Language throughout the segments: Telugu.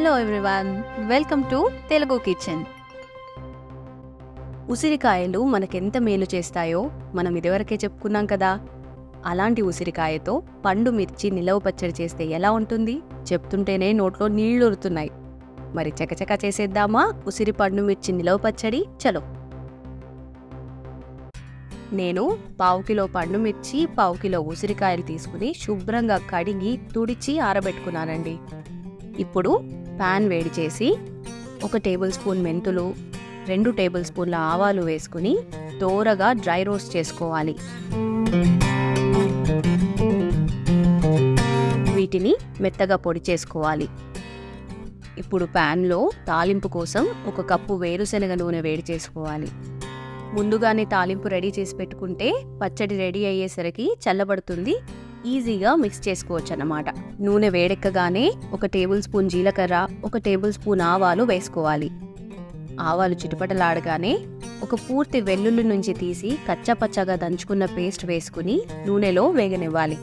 Hello everyone, welcome to Telugu kitchen. ఉసిరికాయలు మనకెంత మేలు చేస్తాయో మనం ఇదివరకే చెప్పుకున్నాం కదా. అలాంటి ఉసిరికాయతో పండు మిర్చి నిలవ పచ్చడి చేస్తే ఎలా ఉంటుంది? చెప్తుంటేనే నోట్లో నీళ్లూరుతున్నాయి. మరి చకచకా చేసేద్దామా ఉసిరి పండు మిర్చి నిలవ పచ్చడి? చలో. నేను 1/2 కిలో పండు మిర్చి, 1/2 కిలో ఉసిరికాయలు తీసుకుని శుభ్రంగా కడిగి తుడిచి ఆరబెట్టుకున్నానండి. ఇప్పుడు పాన్ వేడి చేసి 1 టేబుల్ స్పూన్ మెంతులు, 2 టేబుల్ స్పూన్ల ఆవాలు వేసుకుని దోరగా డ్రై రోస్ట్ చేసుకోవాలి. వీటిని మెత్తగా పొడి చేసుకోవాలి. ఇప్పుడు ప్యాన్లో తాలింపు కోసం 1 కప్పు వేరుశనగ నూనె వేడి చేసుకోవాలి. ముందుగానే తాలింపు రెడీ చేసి పెట్టుకుంటే పచ్చడి రెడీ అయ్యేసరికి చల్లబడుతుంది, ఈజీగా మిక్స్ చేసుకోవచ్చు అన్నమాట. నూనె వేడెక్కగానే 1 టేబుల్ స్పూన్ జీలకర్ర, 1 టేబుల్ స్పూన్ ఆవాలు వేసుకోవాలి. ఆవాలు చిటపటలాడగానే 1 పూర్తి వెల్లుల్లి నుంచి తీసి కచ్చాపచ్చాగా దంచుకున్న పేస్ట్ వేసుకుని నూనెలో వేగనివ్వాలి.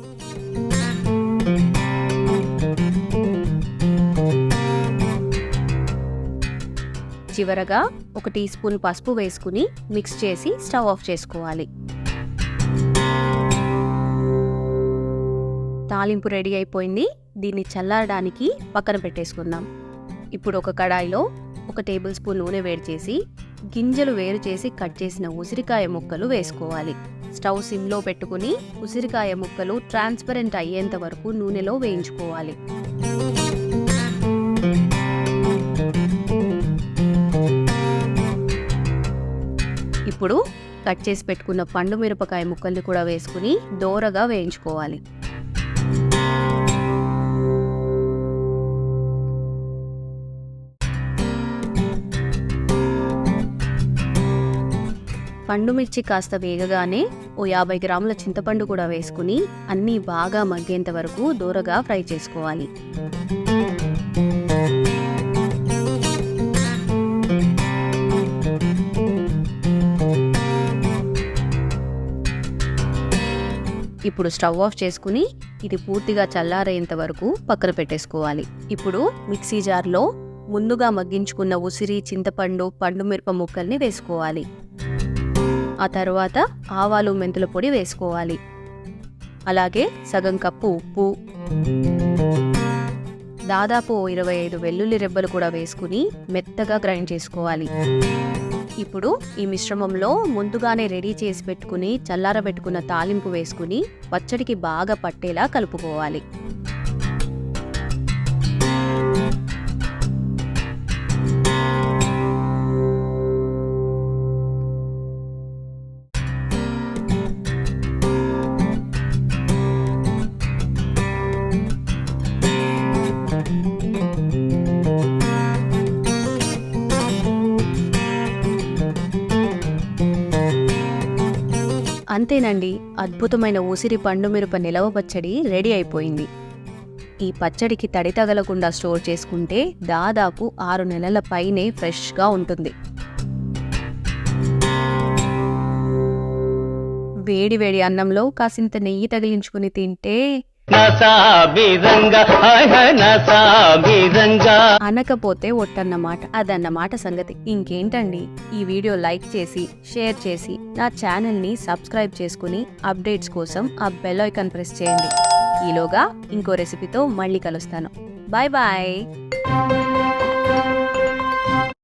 చివరగా 1 టీ స్పూన్ పసుపు వేసుకుని మిక్స్ చేసి స్టవ్ ఆఫ్ చేసుకోవాలి. తాలింపు రెడీ అయిపోయింది. దీన్ని చల్లారడానికి పక్కన పెట్టేసుకుందాం. ఇప్పుడు ఒక కడాయిలో 1 టేబుల్ స్పూన్ నూనె వేడి చేసి గింజలు వేరు చేసి కట్ చేసిన ఉసిరికాయ ముక్కలు వేసుకోవాలి. స్టవ్ సిమ్లో పెట్టుకుని ఉసిరికాయ ముక్కలు ట్రాన్స్పరెంట్ అయ్యేంత వరకు నూనెలో వేయించుకోవాలి. ఇప్పుడు కట్ చేసి పెట్టుకున్న పండు మిరపకాయ ముక్కల్ని కూడా వేసుకుని దోరగా వేయించుకోవాలి. పండు మిర్చి కాస్త వేగగానే 50 గ్రాముల చింతపండు కూడా వేసుకుని అన్నీ బాగా మగ్గేంత వరకు దోరగా ఫ్రై చేసుకోవాలి. ఇప్పుడు స్టవ్ ఆఫ్ చేసుకుని ఇది పూర్తిగా చల్లారేంత వరకు పక్కన పెట్టేసుకోవాలి. ఇప్పుడు మిక్సీ జార్లో ముందుగా మగ్గించుకున్న ఉసిరి, చింతపండు, పండు మిరప ముక్కల్ని వేసుకోవాలి. ఆ తర్వాత ఆవాలు, మెంతుల పొడి వేసుకోవాలి. అలాగే సగం కప్పు ఉప్పు, దాదాపు 25 వెల్లుల్లి రెబ్బలు కూడా వేసుకుని మెత్తగా గ్రైండ్ చేసుకోవాలి. ఇప్పుడు ఈ మిశ్రమంలో ముందుగానే రెడీ చేసి పెట్టుకుని చల్లారబెట్టుకున్న తాలింపు వేసుకుని పచ్చడికి బాగా పట్టేలా కలుపుకోవాలి. అంతేనండి, అద్భుతమైన ఉసిరి పండు మిరప నిలవ పచ్చడి రెడీ అయిపోయింది. ఈ పచ్చడికి తడి తగలకుండా స్టోర్ చేసుకుంటే దాదాపు 6 నెలల పైనే ఫ్రెష్గా ఉంటుంది. వేడి వేడి అన్నంలో కాసింత నెయ్యి తగిలించుకుని తింటే అనకపోతే ఒట్టన్నమాట. అదన్నమాట సంగతి. ఇంకేంటండి, ఈ వీడియో లైక్ చేసి షేర్ చేసి నా ఛానల్ని సబ్స్క్రైబ్ చేసుకుని అప్డేట్స్ కోసం ఆ బెల్ ఐకాన్ ప్రెస్ చేయండి. ఈలోగా ఇంకో రెసిపీతో మళ్ళీ కలుస్తాను. Bye bye.